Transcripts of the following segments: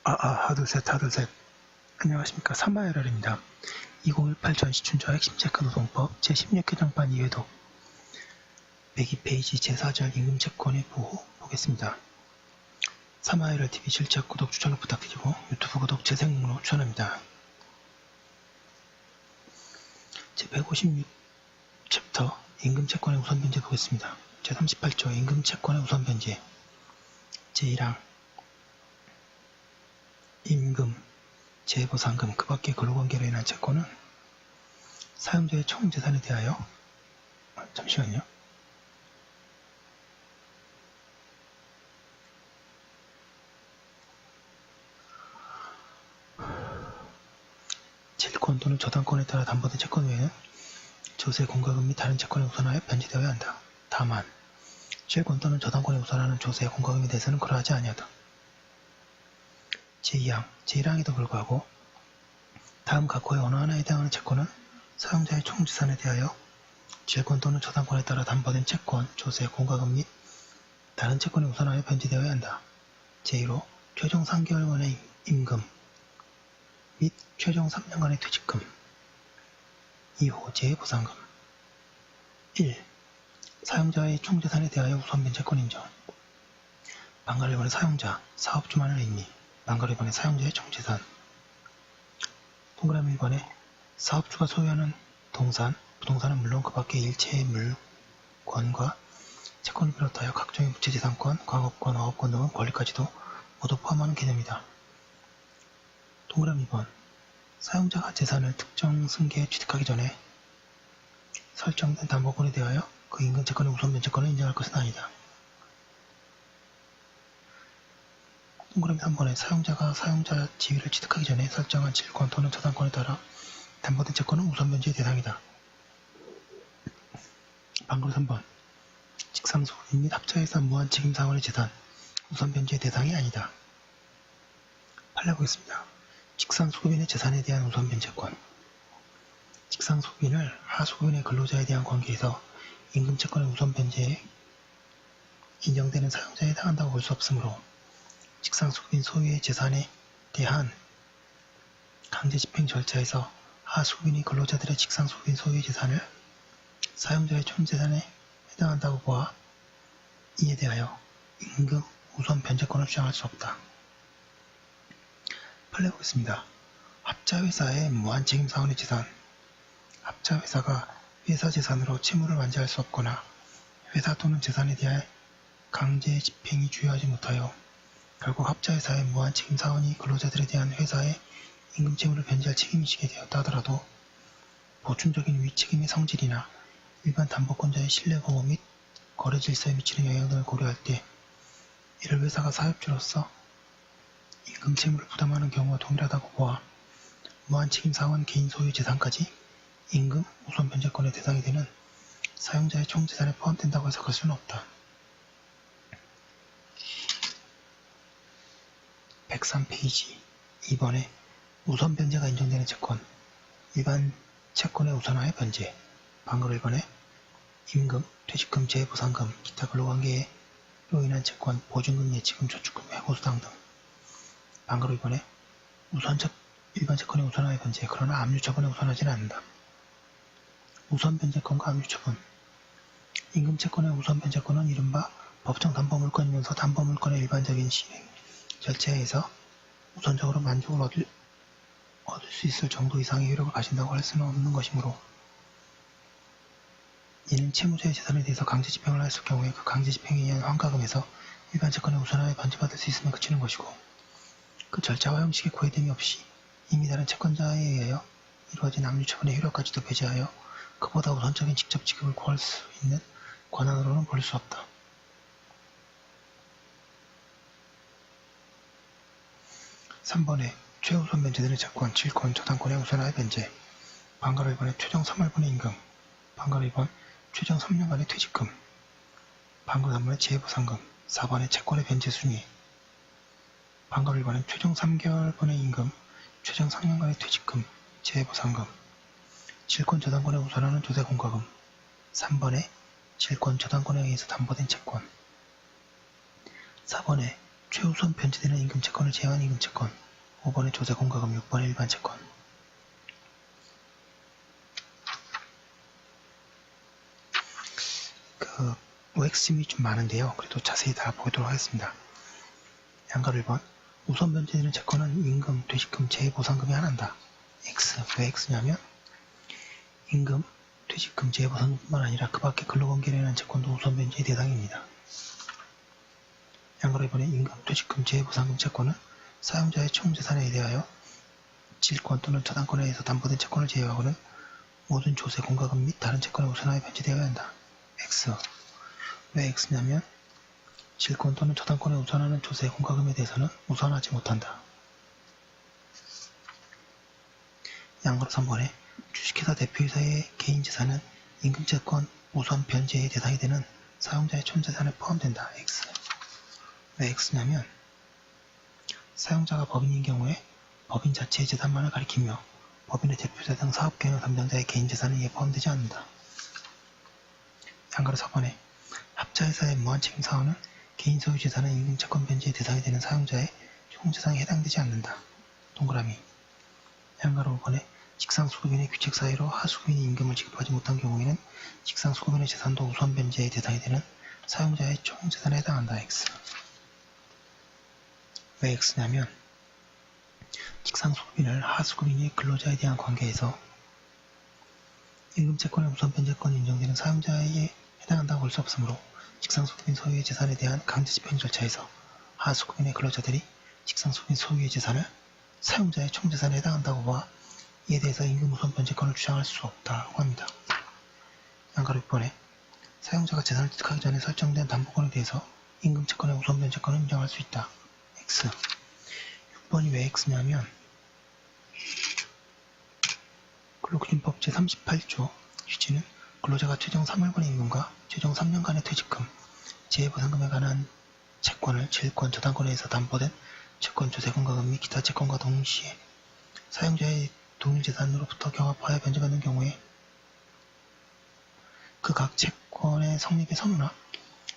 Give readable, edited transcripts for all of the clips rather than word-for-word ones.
하둘셋. 안녕하십니까. 사마엘알입니다. 2018 전시춘자 핵심 체크 노동법 제16개정반 2회독 102페이지 제4절 임금채권의 보호 보겠습니다. 사마엘알 TV 실적 구독 추천을 부탁드리고 유튜브 구독 재생 목록 추천합니다. 제156 챕터 임금채권의 우선변제 보겠습니다. 제38조 임금채권의 우선변제 제1항 임금, 재보상금, 그 밖의 근로관계로 인한 채권은 사용자의 총재산에 대하여 잠시만요. 질권 또는 저당권에 따라 담보된 채권 외에는 조세, 공과금 및 다른 채권에 우선하여 변제되어야 한다. 다만 질권 또는 저당권에 우선하는 조세, 공과금에 대해서는 그러하지 아니하다. 제2항, 제1항에도 불구하고 다음 각호의 어느 하나에 해당하는 채권은 사용자의 총재산에 대하여 질권 또는 저당권에 따라 담보된 채권, 조세, 공과금 및 다른 채권에 우선하여 변제되어야 한다. 제1호, 최종 3개월간의 임금 및 최종 3년간의 퇴직금. 2호, 재보상금. 1. 사용자의 총재산에 대하여 우선 변제권 인정. 방가를 번의 사용자, 사업주만을 의미. 방가를 번의 사용자의 총재산. 동그라미 1번에 사업주가 소유하는 동산, 부동산은 물론 그 밖의 일체의 물권과 채권을 비롯하여 각종의 부채재산권, 광업권, 어업권 등의 권리까지도 모두 포함하는 개념이다. 동그라미 2번 사용자가 재산을 특정 승계에 취득하기 전에 설정된 담보권에 대하여 그 임금채권의 우선 변제권을 인정할 것은 아니다. 동그라미 3번에 사용자가 사용자 지위를 취득하기 전에 설정한 질권 또는 저당권에 따라 담보된 채권은 우선 변제의 대상이다. 방금 3번 직상소급인 및 합자회사 무한책임사원의 재산 우선 변제의 대상이 아니다. 판례 보겠습니다. 직상소급인의 재산에 대한 우선 변제권. 직상소급인을 하소급인의 근로자에 대한 관계에서 임금채권의 우선 변제에 인정되는 사용자에 해당한다고 볼 수 없으므로 직상소급인 소유의 재산에 대한 강제집행 절차에서 하소급인이 근로자들의 직상소급인 소유의 재산을 사용자의 총재산에 해당한다고 보아 이에 대하여 임금 우선 변제권을 주장할 수 없다. 판례 보겠습니다. 합자회사의 무한책임사원의 재산. 합자회사가 회사 재산으로 채무를 완제할 수 없거나 회사 또는 재산에 대해 강제 집행이 주요하지 못하여 결국 합자회사의 무한책임사원이 근로자들에 대한 회사의 임금채무를 변제할 책임이 지게 되었다 하더라도 보충적인 위책임의 성질이나 일반 담보권자의 신뢰공허 및 거래질서에 미치는 영향 등을 고려할 때 이를 회사가 사업주로서 임금채무를 부담하는 경우와 동일하다고 보아 무한책임사원 개인 소유 재산까지 임금 우선 변제권의 대상이 되는 사용자의 총재산에 포함된다고 해석할 수는 없다. 103페이지 2번에 우선 변제가 인정되는 채권 일반 채권의 우선하에 변제 방금 1번에 임금, 퇴직금, 재보상금, 기타 근로관계로 인한 채권, 보증금, 예치금, 저축금, 해고수당 등 방금 2번에 일반 채권의 우선하에 변제 그러나 압류처분에 우선하지는 않는다. 우선 변제권과 압류처분 임금 채권의 우선 변제권은 이른바 법정 담보물권이면서 담보물권의 일반적인 시행 절차에 의해서 우선적으로 만족을 얻을 수 있을 정도 이상의 효력을 가진다고 할 수는 없는 것이므로 이는 채무자의 재산에 대해서 강제 집행을 하였을 경우에 그 강제 집행에 의한 환가금에서 일반 채권의 우선하에 변제받을 수 있으면 그치는 것이고 그 절차와 형식의 구애됨이 없이 이미 다른 채권자에 의하여 이루어진 압류처분의 효력까지도 배제하여 그보다 우선적인 직접 지급을 구할 수 있는 권한으로는 볼 수 없다. 3번에 최우선 변제되는 채권, 질권, 저당권의 우선하에 변제 방가로 1번에 최종 3월분의 임금 방가로 2번 최종 3년간의 퇴직금 방가로 3번에 재보상금 4번에 채권의 변제 순위 방가로 1번에 최종 3개월분의 임금 최종 3년간의 퇴직금, 재보상금 질권 저당권에 우선하는 조세 공과금 3번에 질권 저당권에 의해서 담보된 채권 4번에 최우선 변제되는 임금 채권을 제외한 임금 채권. 5번에 조세 공과금, 6번에 일반 채권. OX심이 좀 많은데요. 그래도 자세히 다 보도록 하겠습니다. 양가로 1번. 우선 변제되는 채권은 임금, 퇴직금, 재보상금이 하나다. X. 왜 X냐면 임금, 퇴직금, 재보상금뿐만 아니라 그 밖에 근로관계라는 채권도 우선 변제의 대상입니다. 양가로 2번에 임금, 퇴직금, 재보상금 채권은 사용자의 총재산에 대하여 질권 또는 저당권에 의해서 담보된 채권을 제외하고는 모든 조세, 공과금 및 다른 채권에 우선하여 변제되어야 한다. X. 왜 X냐면 질권 또는 저당권에 우선하는 조세, 공과금에 대해서는 우선하지 못한다. 양가로 3번에 주식회사 대표이사의 개인재산은 임금채권 우선 변제의 대상이 되는 사용자의 총재산에 포함된다. X. 왜 X냐면 사용자가 법인인 경우에 법인 자체의 재산만을 가리키며 법인의 대표자 등 사업경영 담당자의 개인재산은 이에 포함되지 않는다. 양가로 4번에 합자회사의 무한책임사원은 개인 소유 재산은 임금채권 변제의 대상이 되는 사용자의 총재산에 해당되지 않는다. 동그라미. 양가로 5번에 직상수급인의 규칙 사유로 하수급인이 임금을 지급하지 못한 경우에는 직상수급인의 재산도 우선 변제의 대상이 되는 사용자의 총재산에 해당한다. X. 왜 X냐면 직상수급인을 하수급인이 근로자에 대한 관계에서 임금채권의 우선 변제권이 인정되는 사용자에 해당한다고 볼 수 없으므로 직상수급인 소유의 재산에 대한 강제집행 절차에서 하수급인의 근로자들이 직상수급인 소유의 재산을 사용자의 총재산에 해당한다고 봐 이에 대해서 임금 우선 변제권을 주장할 수 없다고 합니다. 양가로 6번에 사용자가 재산을 취득하기 전에 설정된 담보권에 대해서 임금채권의 우선 변제권을 인정할 수 있다. X. 6번이 왜 X냐면 근로기준법 제38조 취지는 근로자가 최종 3월간의 임금과 최종 3년간의 퇴직금, 재보상금에 관한 채권을 질권, 저당권에 의해서 담보된 채권, 조세공과금 및 기타 채권과 동시에 사용자의 동일재산으로부터 경합하여 변제받는 경우에 그 각 채권의 성립의 선호나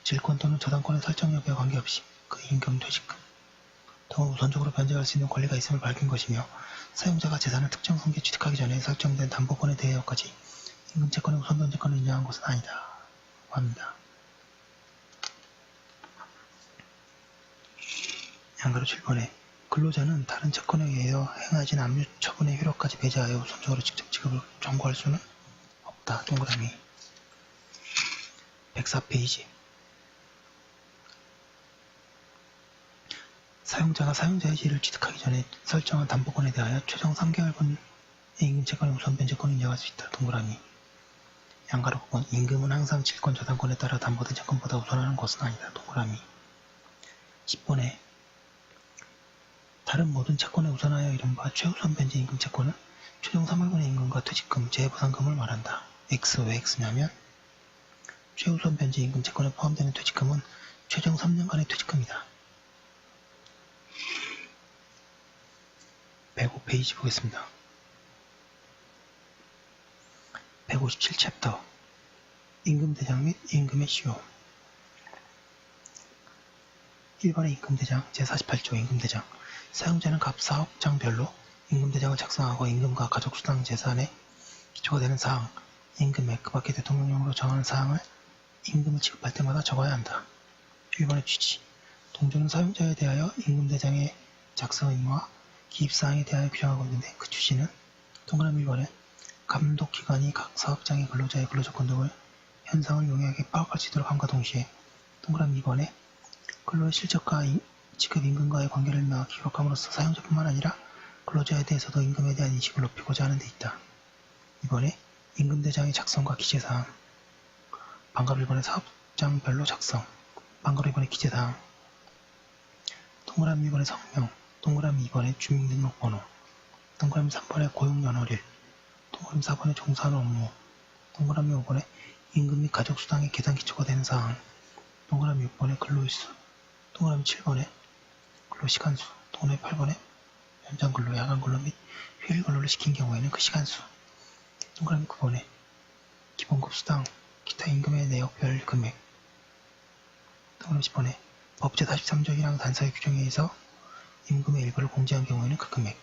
질권 또는 저당권의 설정 여부에 관계없이 그 임금, 퇴직금 등을 우선적으로 변제할 수 있는 권리가 있음을 밝힌 것이며 사용자가 재산을 특정 성기에 취득하기 전에 설정된 담보권에 대하여까지 임금채권의 우선 변제권을 인정한 것은 아니다. 합니다. 양가로 7번에 근로자는 다른 채권에 의하여 행하진 압류 처분의 효력까지 배제하여 우선적으로 직접 지급을 청구할 수는 없다. 동그라미. 104페이지. 사용자가 사용자의 지위를 취득하기 전에 설정한 담보권에 대하여 최종 3개월분의 임금채권의 우선 변제권을 인정할 수 있다. 동그라미. 양가로 9번 임금은 항상 질권 저당권에 따라 담보된 채권보다 우선하는 것은 아니다. 동그라미. 10번에 다른 모든 채권에 우선하여 이른바 최우선 변제 임금채권은 최종 3월분의 임금과 퇴직금, 재보상금을 말한다. X. 왜 X냐면 최우선 변제 임금채권에 포함되는 퇴직금은 최종 3년간의 퇴직금이다. 105페이지 보겠습니다. 157챕터 임금대장 및 임금의 시효 1번의 임금대장 제48조 임금대장 사용자는 각 사업장별로 임금대장을 작성하고 임금과 가족수당 재산에 기초가 되는 사항, 임금액, 그 밖에 대통령령으로 정하는 사항을 임금을 지급할 때마다 적어야 한다. 1번의 취지 동조는 사용자에 대하여 임금대장의 작성 의무와 기입사항에 대하여 규정하고 있는데 그 취지는 동그라미 1번에 감독기관이 각 사업장의 근로자의 근로조건 등을 현상을 용이하게 파악할 수 있도록 함과 동시에 동그라미 2번에 근로의 실적과 지급 임금과의 관계를 명확히 기록함으로써 사용자뿐만 아니라 근로자에 대해서도 임금에 대한 인식을 높이고자 하는 데 있다. 2번에 임금대장의 작성과 기재사항 방가로 1번에 사업장별로 작성 방가로 2번에 기재사항 동그라미 1번에 성명 동그라미 2번에 주민등록번호 동그라미 3번에 고용연월일 동그라미 4번에 종사하는 업무 동그라미 5번에 임금 및 가족수당의 계산 기초가 되는 사항 동그라미 6번에 근로일수 동그라미 7번에 근로시간수 동그라미 8번에 연장근로, 야간근로 및 휴일근로를 시킨 경우에는 그 시간수 동그라미 9번에 기본급 수당, 기타 임금의 내역별 금액 동그라미 10번에 법 제43조 1항 단서의 규정에 의해서 임금의 일부를 공제한 경우에는 그 금액.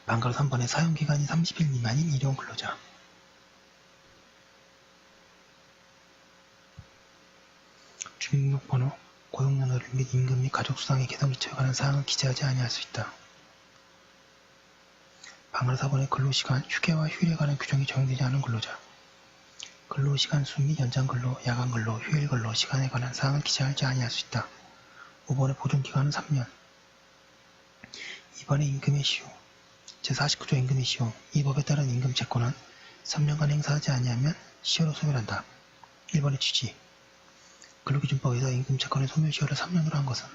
방가로 3번에 사용기간이 30일 미만인 일용 근로자. 주민등록번호, 고용연월 및 임금 및 가족수당의 개선 기초에 관한 사항을 기재하지 아니할 수 있다. 방가로 4번에 근로시간, 휴게와 휴일에 관한 규정이 적용되지 않은 근로자. 근로시간 수 및 연장근로, 야간근로, 휴일근로, 시간에 관한 사항을 기재하지 아니할 수 있다. 5번의 보존기간은 3년. 2번의 임금의 시효. 제49조 임금의 시효. 이 법에 따른 임금 채권은 3년간 행사하지 아니하면 시효로 소멸한다. 1번의 취지. 근로기준법에서 임금 채권의 소멸시효를 3년으로 한 것은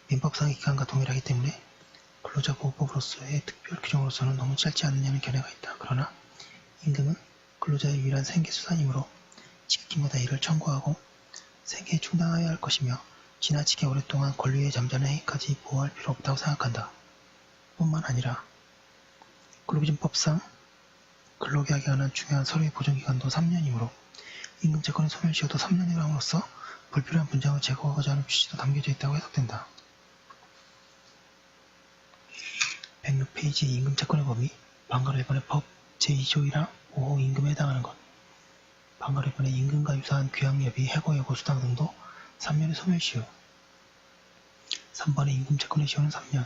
민법상의 기간과 동일하기 때문에 근로자보호법으로서의 특별 규정으로서는 너무 짧지 않느냐는 견해가 있다. 그러나 임금은 근로자의 유일한 생계수단이므로 지키기마다 이를 청구하고 생계에 충당하여야 할 것이며 지나치게 오랫동안 권리의 잠자는 행위까지 보호할 필요 없다고 생각한다. 뿐만 아니라 근로기준법상 근로계약에 관한 중요한 서류의 보존기간도 3년이므로 임금채권의 소멸시효도 3년이라 함으로써 불필요한 분쟁을 제거하고자 하는 취지도 담겨져 있다고 해석된다. 106페이지 임금채권의 범위. 방가로 1번의 법 제2조 1항 보호임금에 해당하는 것. 방가로 1번의 임금과 유사한 귀양여비, 해고여고, 수당 등도 3년의 소멸시효. 3번의 임금채권의 시효는 3년.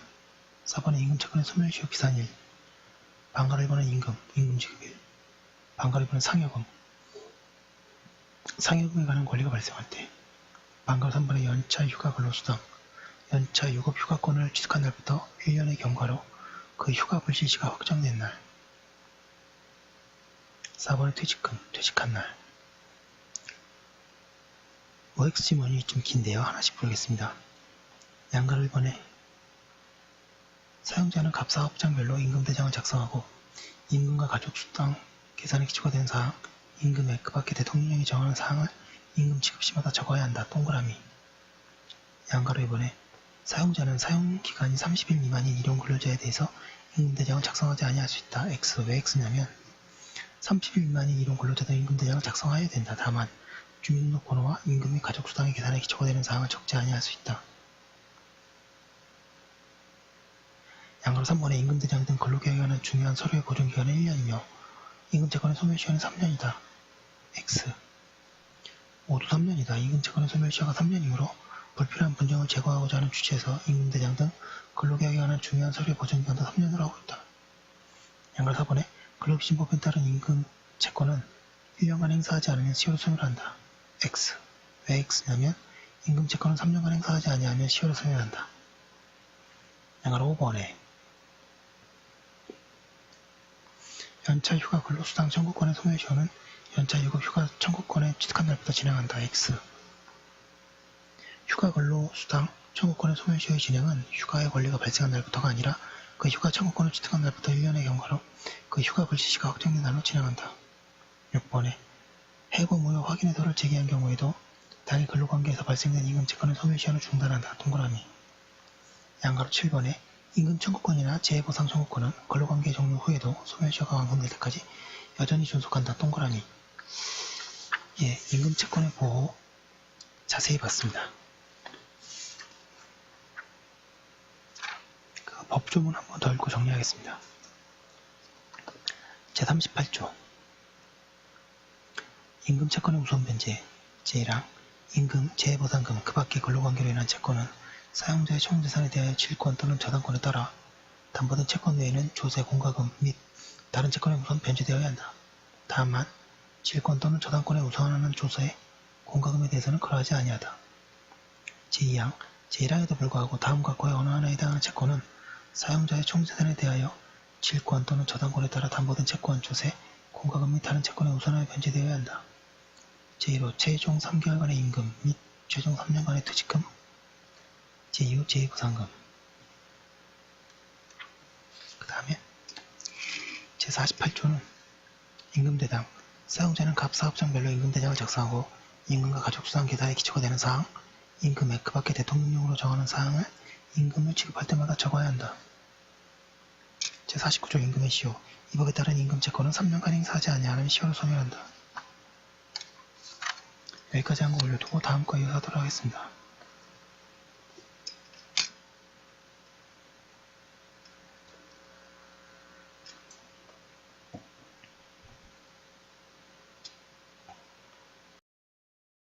4번의 임금채권의 소멸시효 기산일. 방가로 1번은 임금지급일. 방가로 1번은 상여금. 상여금에 관한 권리가 발생할 때. 방가로 3번의 연차 휴가 근로수당. 연차 유급 휴가권을 취득한 날부터 1년의 경과로 그 휴가 불실시가 확정된 날. 4번의 퇴직금, 퇴직한 날. OX지문이 좀 긴데요. 하나씩 부르겠습니다. 양가로 1번에 사용자는 갑사업장별로 임금대장을 작성하고 임금과 가족수당 계산의 기초가 된 사항, 임금액, 그 밖에 대통령령이 정하는 사항을 임금 지급시마다 적어야 한다. 동그라미. 양가로 2번에 사용자는 사용기간이 30일 미만인 일용 근로자에 대해서 임금대장을 작성하지 아니할 수 있다. X. 왜 X냐면 30일 미만인 일용 근로자도 임금대장을 작성하여야 된다. 다만 주민등록번호와 임금 및 가족수당의 계산에 기초가 되는 사항을 적지 아니할 수 있다. 양가로 3번에 임금대장 등 근로계약에 관한 중요한 서류의 보존기간은 1년이며 임금채권의 소멸시효는 3년이다. X. 모두 3년이다. 임금채권의 소멸시효가 3년이므로 불필요한 분쟁을 제거하고자 하는 취지에서 임금대장 등 근로계약에 관한 중요한 서류의 보존기간도 3년으로 하고 있다. 양가로 4번에 근로기준법에 따른 임금채권은 1년간 행사하지 않으면 시효로 소멸한다. X. 왜 X냐면 임금채권은 3년간 행사하지 아니하면 시효로 소멸한다. 양가로 5번에 연차 휴가 근로수당 청구권의 소멸시효는 연차 유급 휴가 청구권에 취득한 날부터 진행한다. X. 휴가 근로수당 청구권의 소멸시효의 진행은 휴가의 권리가 발생한 날부터가 아니라 그 휴가 청구권을 취득한 날부터 1년의 경과로 그 휴가 불시시가 확정된 날로 진행한다. 6번에 해고 무효 확인의도를 제기한 경우에도 당해 근로관계에서 발생된 임금채권의 소멸시효는 중단한다. 동그라미. 양가로 7번에 임금 청구권이나 재해보상 청구권은 근로관계 종료 후에도 소멸시효가 완성될 때까지 여전히 존속한다. 동그라미. 예, 임금채권의 보호 자세히 봤습니다. 그 법조문 한 번 더 읽고 정리하겠습니다. 제38조 임금채권의 우선변제 제1항 임금, 재해보상금, 그 밖의 근로관계로 인한 채권은 사용자의 총재산에 대하여 질권 또는 저당권에 따라 담보된 채권 외에는 조세, 공과금 및 다른 채권에 우선 변제되어야 한다. 다만 질권 또는 저당권에 우선하는 조세, 공과금에 대해서는 그러하지 아니하다. 제2항 제1항에도 불구하고 다음과 거의 어느 하나에 해당하는 채권은 사용자의 총재산에 대하여 질권 또는 저당권에 따라 담보된 채권, 조세, 공과금 및 다른 채권에 우선하여 변제되어야 한다. 제1호 최종 3개월간의 임금 및 최종 3년간의 퇴직금. 제2호 재해보상금. 그 다음에 제48조는 임금대당 사용자는 각 사업장별로 임금대장을 작성하고 임금과 가족수당 계산의 기초가 되는 사항, 임금액, 그 밖에 대통령령으로 정하는 사항을 임금을 지급할 때마다 적어야 한다. 제49조 임금의 시효. 이 법에 따른 임금채권은 3년간 행사하지 아니하면 시효로 소멸한다. 여기까지 한 거 올려두고 다음 거 이어가도록 하겠습니다.